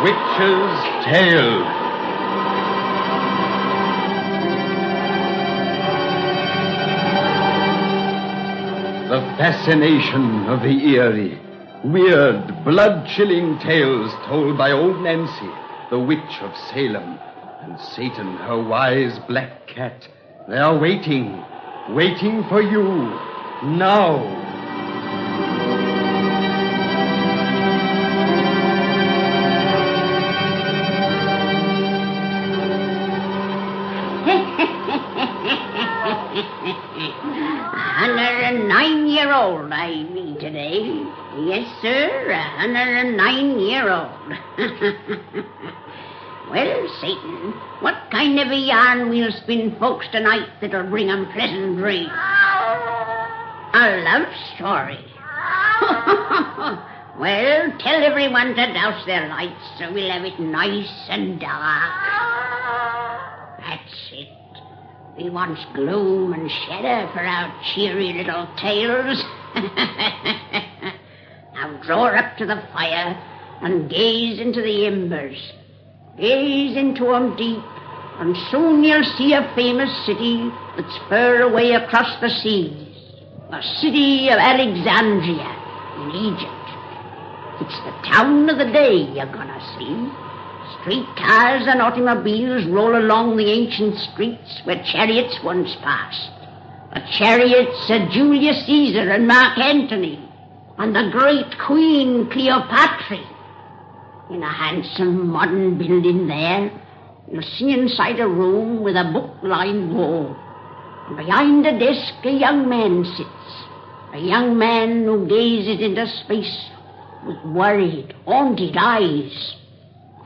Witch's Tale. The fascination of the eerie, weird, blood-chilling tales told by old Nancy, the witch of Salem, and Satan, her wise black cat. They are waiting for you, now. Old I be today. Yes, sir, 109-year-old. Well, Satan, what kind of a yarn we'll spin folks tonight that'll bring 'em pleasant dreams? A love story. Well, tell everyone to douse their lights so we'll have it nice and dark. That's it. We wants gloom and shadow for our cheery little tales. Now draw up to the fire and gaze into the embers. Gaze into 'em deep, and soon you'll see a famous city that's far away across the seas. The city of Alexandria in Egypt. It's the town of the day you're gonna see. Streetcars and automobiles roll along the ancient streets where chariots once passed. The chariots of Julius Caesar and Mark Antony, and the great Queen Cleopatra. In a handsome modern building there, you'll see inside a room with a book-lined wall. And behind a desk a young man sits. A young man who gazes into space with worried, haunted eyes.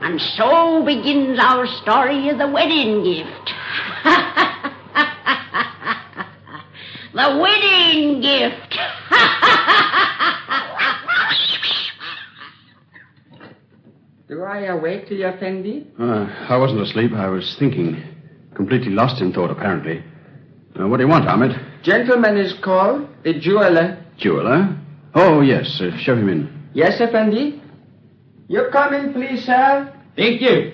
And so begins our story of the wedding gift. The wedding gift. Do I awake you, Effendi? I wasn't asleep. I was thinking. Completely lost in thought, apparently. What do you want, Ahmed? Gentleman is called, a jeweler. Jeweler? Oh, yes. Show him in. Yes, Effendi? You come in, please, sir. Thank you.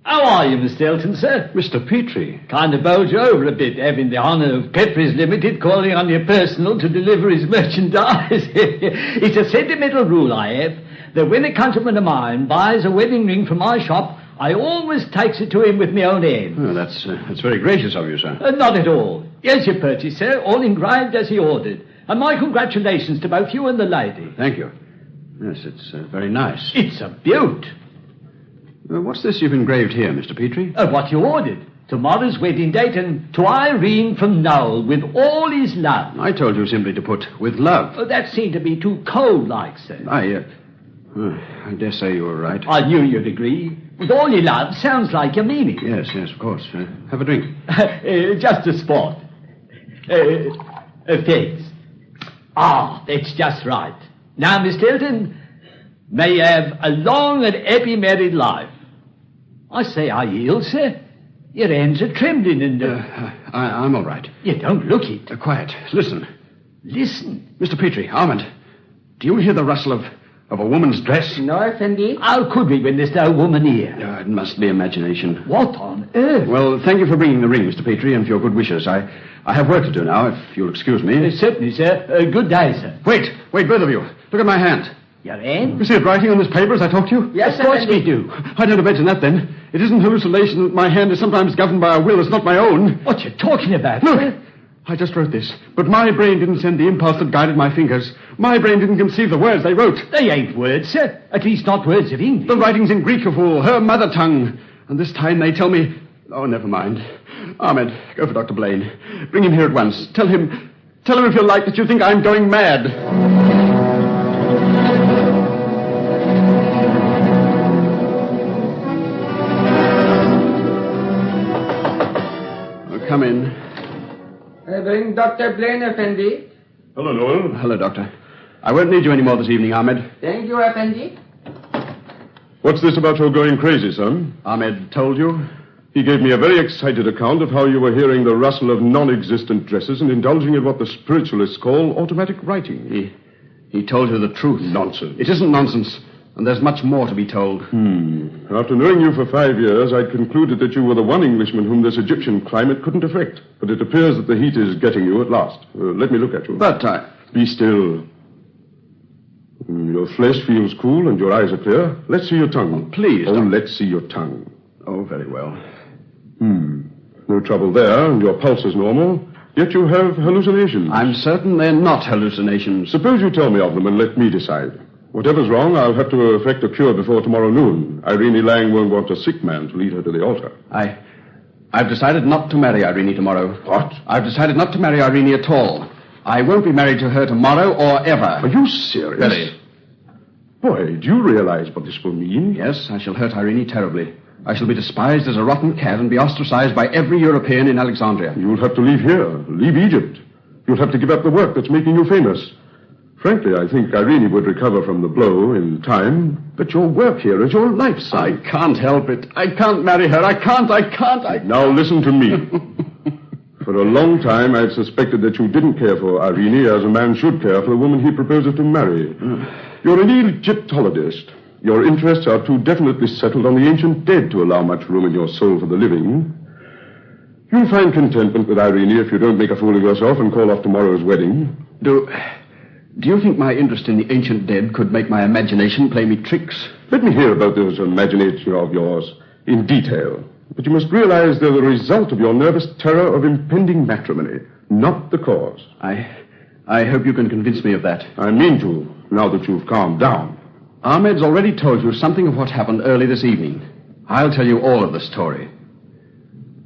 How are you, Mr. Elton, sir? Mr. Petrie. Kind of bowled you over a bit, having the honour of Petrie's Limited calling on your personal to deliver his merchandise. It's a sentimental rule I have, that when a countryman of mine buys a wedding ring from my shop, I always takes it to him with my own hands. Oh, that's very gracious of you, sir. Not at all. Here's your purchase, sir, all engraved as he ordered. And my congratulations to both you and the lady. Thank you. Yes, it's very nice. It's a beaut. What's this you've engraved here, Mr. Petrie? What you ordered. Tomorrow's wedding date, and to Irene from Noel with all his love. I told you simply to put with love. That seemed to be too cold-like, sir. I dare say you were right. I knew you'd agree. With all your love sounds like you mean it. Yes, of course. Have a drink. Just a spot. Thanks. That's just right. Now, Miss Tilton, may you have a long and happy married life. I say I yield, sir. Your hands are trembling and... I'm all right. You don't look it. Quiet. Listen. Listen. Mr. Petrie, Armand, do you hear the rustle of a woman's dress? No, Effendi. How could we when there's no woman here? It must be imagination. What on earth? Well, thank you for bringing the ring, Mr. Petrie, and for your good wishes. I have work to do now, if you'll excuse me. Certainly, sir. Good day, sir. Wait, both of you. Look at my hand. Your hand? You see it writing on this paper as I talk to you? Yes, of course we do. I don't imagine that, then. It isn't hallucination that my hand is sometimes governed by a will that's not my own. What you talking about? Look, sir? I just wrote this, but my brain didn't send the impulse that guided my fingers. My brain didn't conceive the words they wrote. They ain't words, sir. At least not words of English. The writing's in Greek, you fool, her mother tongue. And this time they tell me... Oh, never mind. Ahmed, go for Dr. Blaine. Bring him here at once. Tell him if you like that you think I'm going mad. Come in. Bring Dr. Blaine, Effendi. Hello, Noel. Hello, Doctor. I won't need you any more this evening, Ahmed. Thank you, Effendi. What's this about your going crazy, son? Ahmed told you? He gave me a very excited account of how you were hearing the rustle of non-existent dresses and indulging in what the spiritualists call automatic writing. He told you the truth. Nonsense. It isn't nonsense. and there's much more to be told. After knowing you for 5 years, I'd concluded that you were the one Englishman whom this Egyptian climate couldn't affect. But it appears that the heat is getting you at last. Let me look at you. But Be still. Your flesh feels cool and your eyes are clear. Let's see your tongue. Please. Let's see your tongue. Oh, very well. No trouble there, and your pulse is normal. Yet you have hallucinations. I'm certain they're not hallucinations. Suppose you tell me of them and let me decide. Whatever's wrong, I'll have to effect a cure before tomorrow noon. Irene Lang won't want a sick man to lead her to the altar. I've decided not to marry Irene tomorrow. What? I've decided not to marry Irene at all. I won't be married to her tomorrow or ever. Are you serious? Very. Boy, do you realize what this will mean? Yes, I shall hurt Irene terribly. I shall be despised as a rotten cat and be ostracized by every European in Alexandria. You'll have to leave here, leave Egypt. You'll have to give up the work that's making you famous. Frankly, I think Irene would recover from the blow in time, but your work here is your life, son. I can't help it. I can't marry her. I can't. Now listen to me. For a long time, I've suspected that you didn't care for Irene as a man should care for the woman he proposes to marry. You're an Egyptologist. Your interests are too definitely settled on the ancient dead to allow much room in your soul for the living. You'll find contentment with Irene if you don't make a fool of yourself and call off tomorrow's wedding. Do you think my interest in the ancient dead could make my imagination play me tricks? Let me hear about those imaginations of yours in detail. But you must realize they're the result of your nervous terror of impending matrimony, not the cause. I hope you can convince me of that. I mean to, now that you've calmed down. Ahmed's already told you something of what happened early this evening. I'll tell you all of the story.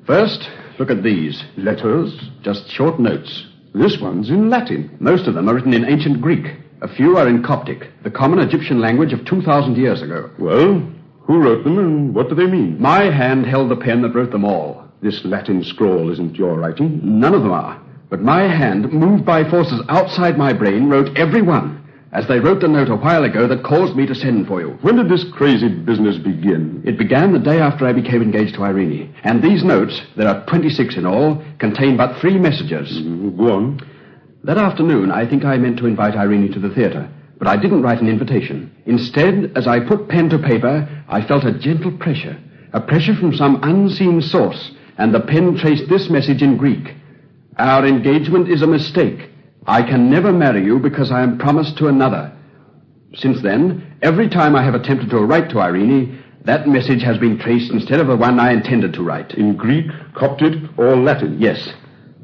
First, look at these. Letters? Just short notes. This one's in Latin. Most of them are written in ancient Greek. A few are in Coptic, the common Egyptian language of 2,000 years ago. Well, who wrote them and what do they mean? My hand held the pen that wrote them all. This Latin scroll isn't your writing? None of them are. But my hand, moved by forces outside my brain, wrote every one, as they wrote the note a while ago that caused me to send for you. When did this crazy business begin? It began the day after I became engaged to Irene. And these notes, there are 26 in all, contain but 3 messages. Go on. That afternoon, I think I meant to invite Irene to the theater, but I didn't write an invitation. Instead, as I put pen to paper, I felt a gentle pressure, a pressure from some unseen source, and the pen traced this message in Greek. Our engagement is a mistake. I can never marry you because I am promised to another. Since then, every time I have attempted to write to Irene, that message has been traced instead of the one I intended to write. In Greek, Coptic, or Latin? Yes.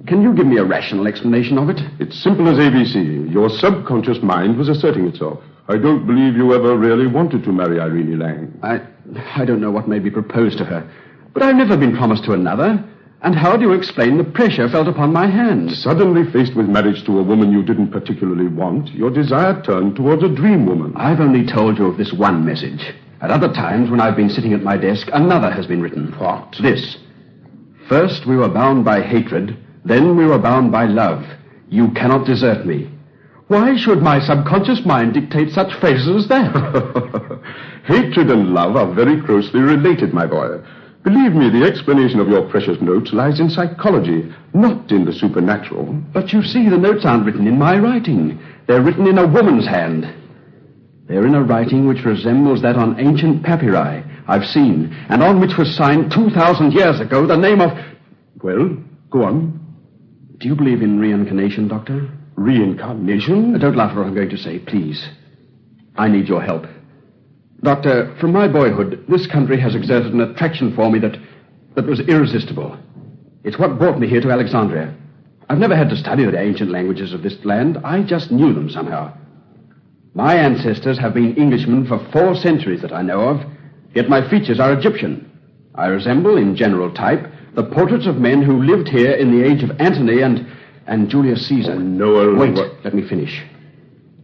Can you give me a rational explanation of it? It's simple as ABC. Your subconscious mind was asserting itself. I don't believe you ever really wanted to marry Irene Lang. I don't know what may be proposed to her, but I've never been promised to another. And how do you explain the pressure felt upon my hand? Suddenly faced with marriage to a woman you didn't particularly want, your desire turned towards a dream woman. I've only told you of this one message. At other times, when I've been sitting at my desk, another has been written. What? This. First we were bound by hatred, then we were bound by love. You cannot desert me. Why should my subconscious mind dictate such phrases as that? Hatred and love are very closely related, my boy. Believe me, the explanation of your precious notes lies in psychology, not in the supernatural. But you see, the notes aren't written in my writing. They're written in a woman's hand. They're in a writing which resembles that on ancient papyri I've seen, and on which was signed 2,000 years ago the name of... Well, go on. Do you believe in reincarnation, Doctor? Reincarnation? Don't laugh at what I'm going to say, please. I need your help. Doctor, from my boyhood, this country has exerted an attraction for me that was irresistible. It's what brought me here to Alexandria. I've never had to study the ancient languages of this land. I just knew them somehow. My ancestors have been Englishmen for 4 centuries that I know of, yet my features are Egyptian. I resemble, in general type, the portraits of men who lived here in the age of Antony and Julius Caesar. Oh, no. Wait, let me finish.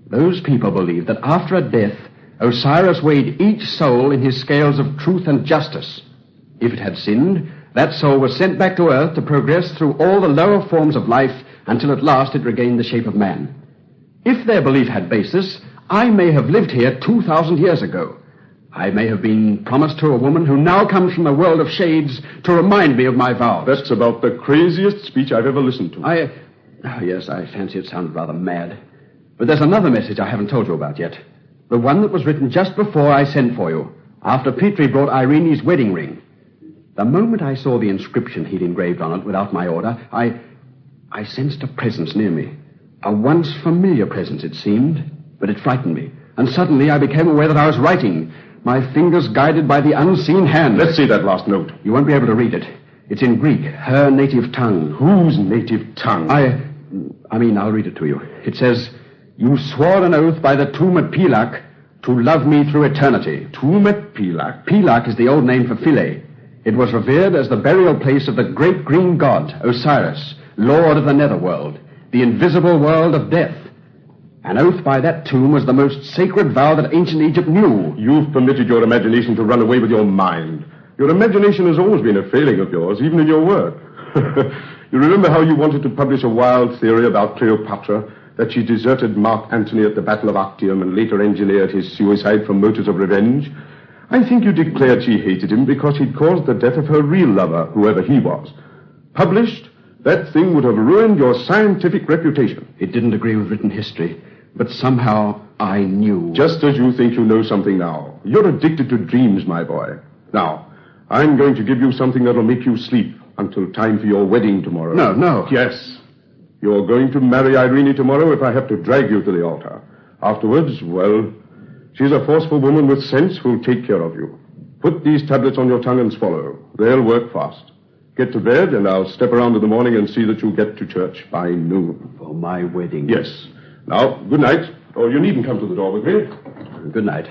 Those people believed that after a death, Osiris weighed each soul in his scales of truth and justice. If it had sinned, that soul was sent back to earth to progress through all the lower forms of life until at last it regained the shape of man. If their belief had basis, I may have lived here 2,000 years ago. I may have been promised to a woman who now comes from a world of shades to remind me of my vows. That's about the craziest speech I've ever listened to. Yes, I fancy it sounded rather mad. But there's another message I haven't told you about yet. The one that was written just before I sent for you, after Petrie brought Irene's wedding ring. The moment I saw the inscription he'd engraved on it without my order, I sensed a presence near me. A once familiar presence, it seemed, but it frightened me. And suddenly I became aware that I was writing, my fingers guided by the unseen hand. Let's see that last note. You won't be able to read it. It's in Greek, her native tongue. Whose native tongue? I'll read it to you. It says, "You swore an oath by the tomb at Pilak to love me through eternity." Tomb at Pilak? Pilak is the old name for Philae. It was revered as the burial place of the great green god, Osiris, lord of the netherworld, the invisible world of death. An oath by that tomb was the most sacred vow that ancient Egypt knew. You've permitted your imagination to run away with your mind. Your imagination has always been a failing of yours, even in your work. You remember how you wanted to publish a wild theory about Cleopatra, that she deserted Mark Antony at the Battle of Actium and later engineered his suicide from motives of revenge? I think you declared she hated him because he'd caused the death of her real lover, whoever he was. Published, that thing would have ruined your scientific reputation. It didn't agree with written history, but somehow I knew. Just as you think you know something now. You're addicted to dreams, my boy. Now, I'm going to give you something that'll make you sleep until time for your wedding tomorrow. No. Yes. You're going to marry Irene tomorrow if I have to drag you to the altar. Afterwards, well, she's a forceful woman with sense who'll take care of you. Put these tablets on your tongue and swallow. They'll work fast. Get to bed, and I'll step around in the morning and see that you get to church by noon. For my wedding? Yes. Now, good night. Oh, you needn't come to the door with me. Good night.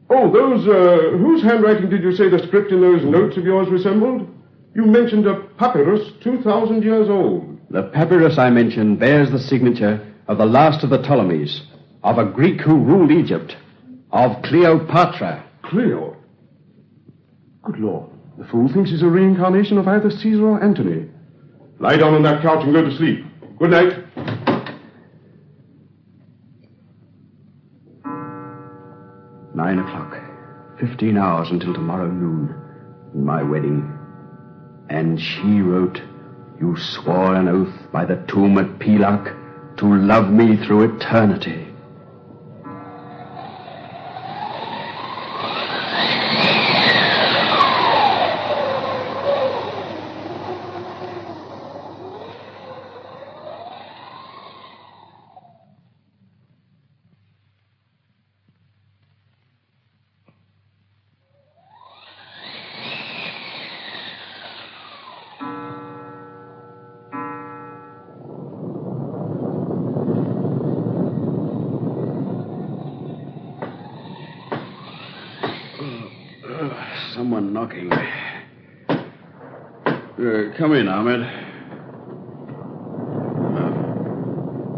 Oh, whose handwriting did you say the script in those notes of yours resembled? You mentioned a papyrus 2,000 years old. The papyrus I mentioned bears the signature of the last of the Ptolemies, of a Greek who ruled Egypt, of Cleopatra. Cleo? Good Lord. The fool thinks he's a reincarnation of either Caesar or Antony. Lie down on that couch and go to sleep. Good night. Nine o'clock. 15 hours until tomorrow noon. My wedding. And she wrote, "You swore an oath by the tomb at Pilak to love me through eternity." Someone knocking. Come in, Ahmed.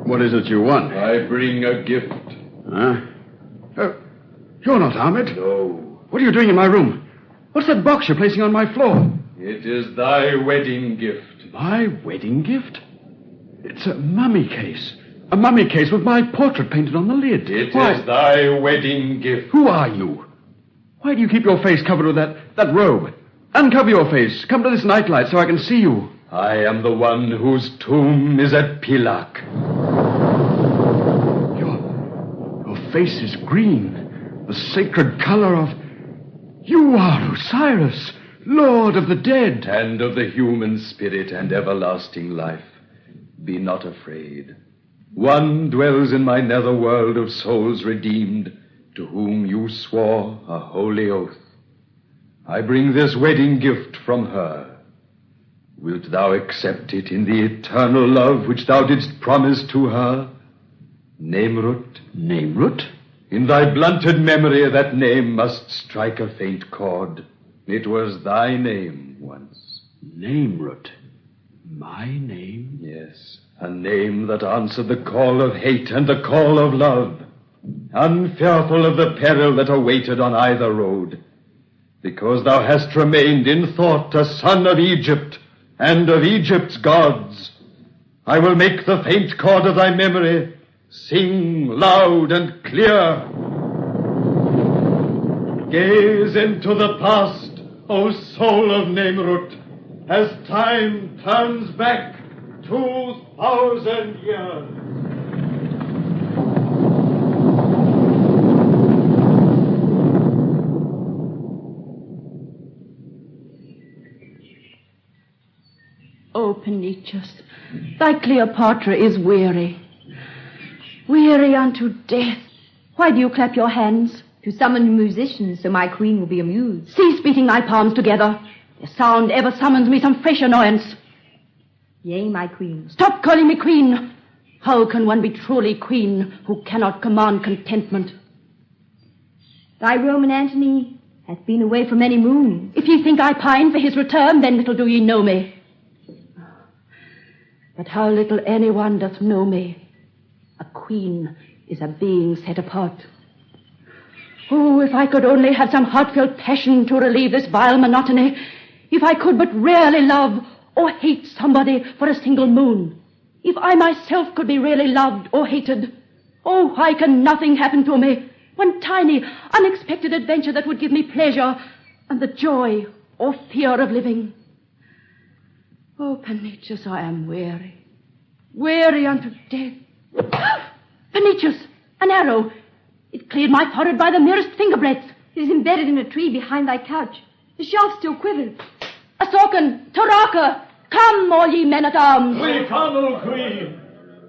What is it you want? I bring a gift. Huh? You're not Ahmed. No. What are you doing in my room? What's that box you're placing on my floor? It is thy wedding gift. My wedding gift? It's a mummy case. A mummy case with my portrait painted on the lid. It is thy wedding gift. Who are you? Why do you keep your face covered with that robe? Uncover your face. Come to this nightlight so I can see you. I am the one whose tomb is at Pilak. Your face is green. The sacred color of... You are Osiris, Lord of the dead. And of the human spirit and everlasting life. Be not afraid. One dwells in my netherworld of souls redeemed, to whom you swore a holy oath. I bring this wedding gift from her. Wilt thou accept it in the eternal love which thou didst promise to her? Nemrut? Nemrut? In thy blunted memory that name must strike a faint chord. It was thy name once. Nemrut? My name? Yes, a name that answered the call of hate and the call of love. Unfearful of the peril that awaited on either road, because thou hast remained in thought a son of Egypt and of Egypt's gods. I will make the faint chord of thy memory sing loud and clear. Gaze into the past, O soul of Nemrut, as time turns back 2,000 years. Oh, Penetius, thy Cleopatra is weary. Weary unto death. Why do you clap your hands? To summon musicians, so my queen will be amused. Cease beating thy palms together. Their sound ever summons me some fresh annoyance. Yea, my queen. Stop calling me queen. How can one be truly queen who cannot command contentment? Thy Roman Antony hath been away for many moons. If ye think I pine for his return, then little do ye know me. But how little anyone doth know me. A queen is a being set apart. Oh, if I could only have some heartfelt passion to relieve this vile monotony. If I could but really love or hate somebody for a single moon. If I myself could be really loved or hated. Oh, why can nothing happen to me? One tiny, unexpected adventure that would give me pleasure and the joy or fear of living. Oh, Penetius, I am weary. Weary unto death. Penetius, an arrow. It cleared my forehead by the merest finger breadth. It is embedded in a tree behind thy couch. The shaft still quivers. Asorkan, Toraka, come, all ye men-at-arms. We come, O Queen.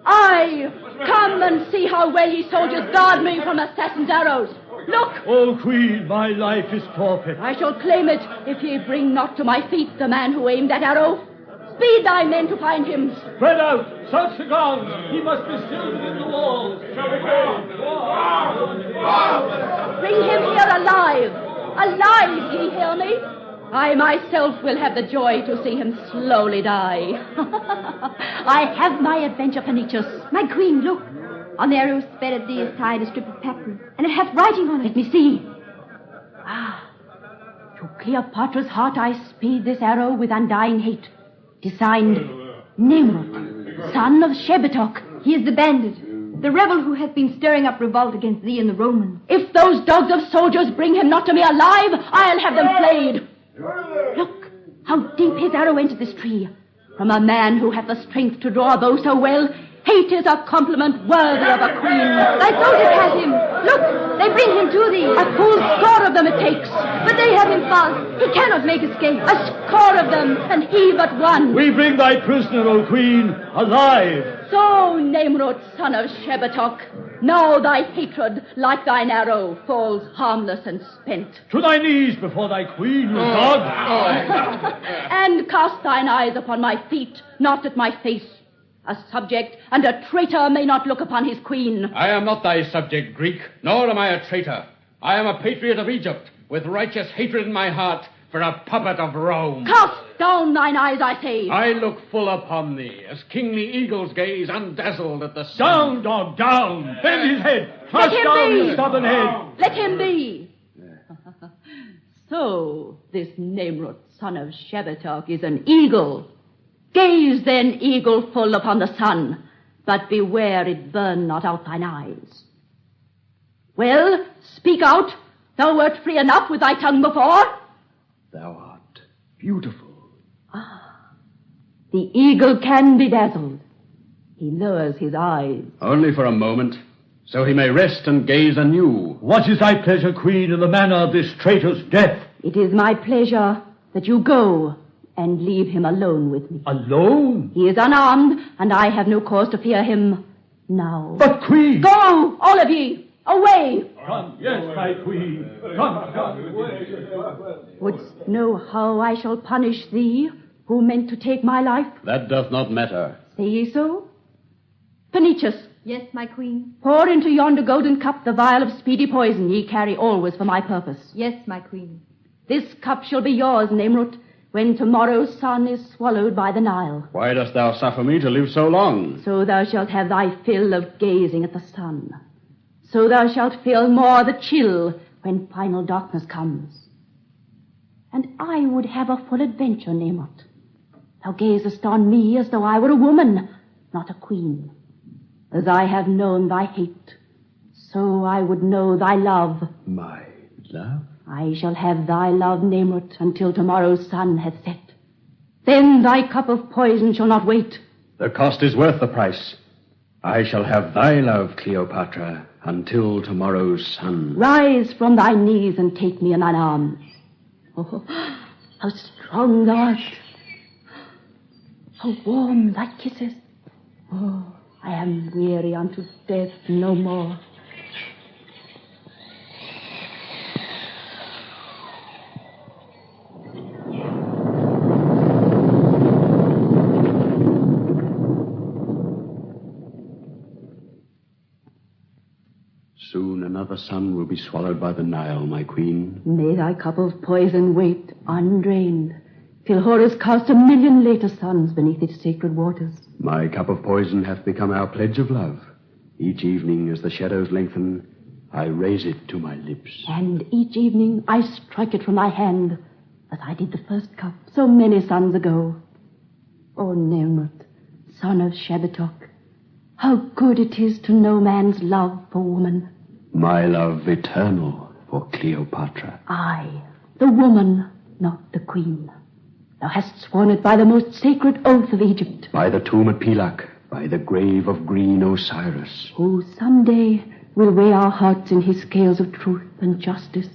Aye, come and see how well ye soldiers guard me from assassin's arrows. Look! O Queen, my life is forfeit. I shall claim it if ye bring not to my feet the man who aimed that arrow. Speed thy men to find him. Spread out, search the grounds. He must be still within the walls. Shall we go? Bring him here alive. Alive, ye hear me? I myself will have the joy to see him slowly die. I have my adventure, Penetius. My queen, look. On the arrow sped at thee is tied a strip of papyrus, and it hath writing on it. Let me see. To Cleopatra's heart I speed this arrow with undying hate. Designed Nimrod, son of Shebetok. He is the bandit, the rebel who hath been stirring up revolt against thee and the Romans. If those dogs of soldiers bring him not to me alive, I'll have them flayed. Look, how deep his arrow entered this tree. From a man who hath the strength to draw a bow so well, hate is a compliment worthy of a queen. Thy soldiers have him. Look, they bring him to thee. A full score of them it takes. But they have him fast. He cannot make escape. A score of them, and he but one. We bring thy prisoner, O Queen, alive. So, Nimrod, son of Shebetok, now thy hatred, like thine arrow, falls harmless and spent. To thy knees before thy queen, you dog. And cast thine eyes upon my feet, not at my face. A subject and a traitor may not look upon his queen. I am not thy subject, Greek, nor am I a traitor. I am a patriot of Egypt, with righteous hatred in my heart for a puppet of Rome. Cast down thine eyes, I say. I look full upon thee, as kingly eagles gaze undazzled at the sun. Down, dog, down. Bend his head. Thrust Let him down be. his stubborn head. Let him be. So, this Nimrod, son of Shebetok, is an eagle. Gaze then, eagle, full upon the sun, but beware it burn not out thine eyes. Well, speak out. Thou wert free enough with thy tongue before. Thou art beautiful. The eagle can be dazzled. He lowers his eyes. Only for a moment, so he may rest and gaze anew. What is thy pleasure, Queen, in the manner of this traitor's death? It is my pleasure that you go and leave him alone with me. Alone? He is unarmed, and I have no cause to fear him now. But, Queen! Go, all of ye! Away! Come, yes, my Queen. Come. Wouldst know how I shall punish thee, who meant to take my life? That doth not matter. Say ye so? Penetius, Yes, my queen. pour into yonder golden cup the vial of speedy poison ye carry always for my purpose. Yes, my queen. This cup shall be yours, Nimrod, when tomorrow's sun is swallowed by the Nile. Why dost thou suffer me to live so long? So thou shalt have thy fill of gazing at the sun. So thou shalt feel more the chill when final darkness comes. And I would have a full adventure, Nimrod. Thou gazest on me as though I were a woman, not a queen. As I have known thy hate, so I would know thy love. My love? I shall have thy love, Nimrod, until tomorrow's sun hath set. Then thy cup of poison shall not wait. The cost is worth the price. I shall have thy love, Cleopatra, until tomorrow's sun. Rise from thy knees and take me in thine arms. Oh, how strong thou art. How warm thy kisses. Oh, I am weary unto death no more. Soon another sun will be swallowed by the Nile, my queen. May thy cup of poison wait undrained, till Horus cast 1,000,000 later suns beneath its sacred waters. My cup of poison hath become our pledge of love. Each evening, as the shadows lengthen, I raise it to my lips. And each evening I strike it from thy hand, as I did the first cup so many suns ago. O Nimrod, son of Shabbatok, how good it is to know man's love for woman. My love eternal for Cleopatra. I, the woman, not the queen. Thou hast sworn it by the most sacred oath of Egypt. By the tomb at Pilak, by the grave of green Osiris. Who someday will weigh our hearts in his scales of truth and justice.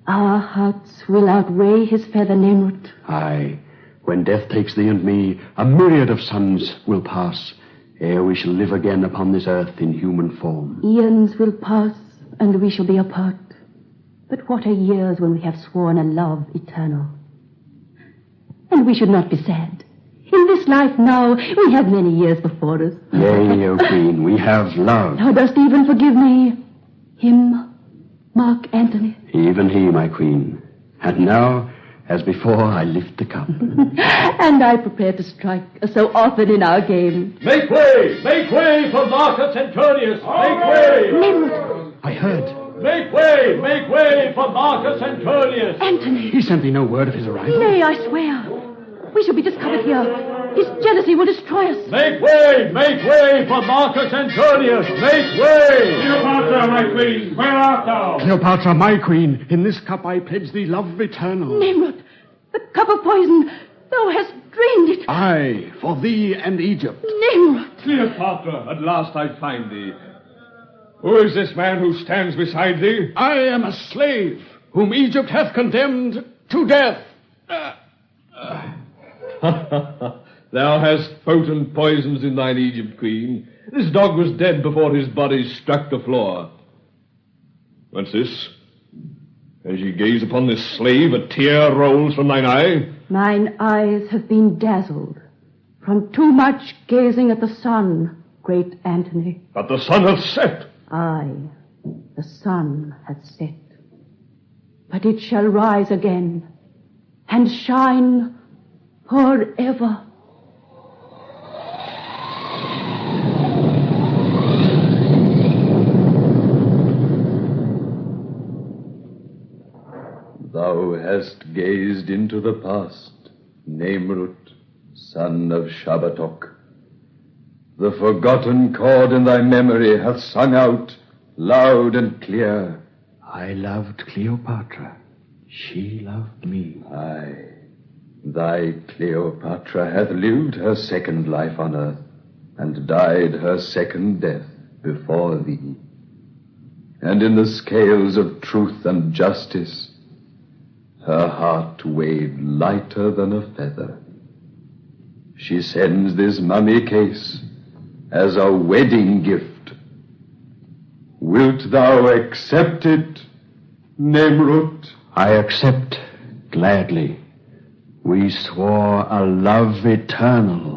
Our hearts will outweigh his feather, Nimrod. Aye, when death takes thee and me, a myriad of suns will pass, ere we shall live again upon this earth in human form. Eons will pass, and we shall be apart. But what are years when we have sworn a love eternal? And we should not be sad. In this life now, we have many years before us. Yea, O Queen, we have love. Thou dost even forgive me. Him, Mark Antony. Even he, my Queen. And now, as before, I lift the cup. And I prepare to strike, as so often in our game. Make way for Marcus Antonius! Make way! Nimrod! I heard. Make way for Marcus Antonius! Antony! He sent me no word of his arrival. Nay, I swear. We shall be discovered here. His jealousy will destroy us. Make way for Marcus Antonius! Make way! Cleopatra, my queen, where art thou? Cleopatra, my queen, in this cup I pledge thee love eternal. Nimrod, the cup of poison, thou hast drained it. Aye, for thee and Egypt. Nimrod! Cleopatra, at last I find thee. Who is this man who stands beside thee? I am a slave, whom Egypt hath condemned to death. Thou hast potent poisons in thine Egypt, queen. This dog was dead before his body struck the floor. What's this? As ye gaze upon this slave, a tear rolls from thine eye. Mine eyes have been dazzled from too much gazing at the sun, great Antony. But the sun hath set. Aye, the sun hath set. But it shall rise again and shine forever. Thou hast gazed into the past, Nimrod, son of Shabbatok. The forgotten chord in thy memory hath sung out loud and clear. I loved Cleopatra. She loved me. Aye, thy Cleopatra hath lived her second life on earth, and died her second death before thee. And in the scales of truth and justice, her heart weighed lighter than a feather. She sends this mummy case as a wedding gift. Wilt thou accept it, Nimrod? I accept gladly. We swore a love eternal.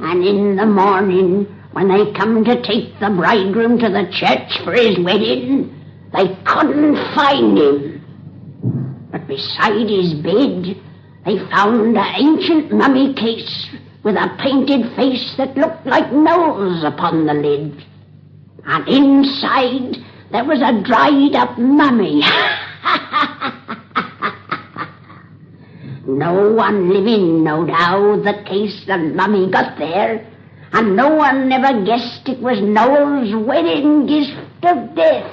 And in the morning, when they come to take the bridegroom to the church for his wedding, they couldn't find him. But beside his bed, they found an ancient mummy case with a painted face that looked like nose upon the lid. And inside, there was a dried-up mummy. No one living knowed how the case the mummy got there, and no one ever guessed it was Noel's wedding gift of death.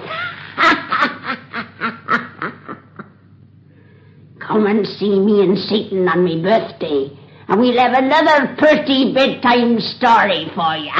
Come and see me and Satan on my birthday, and we'll have another pretty bedtime story for you.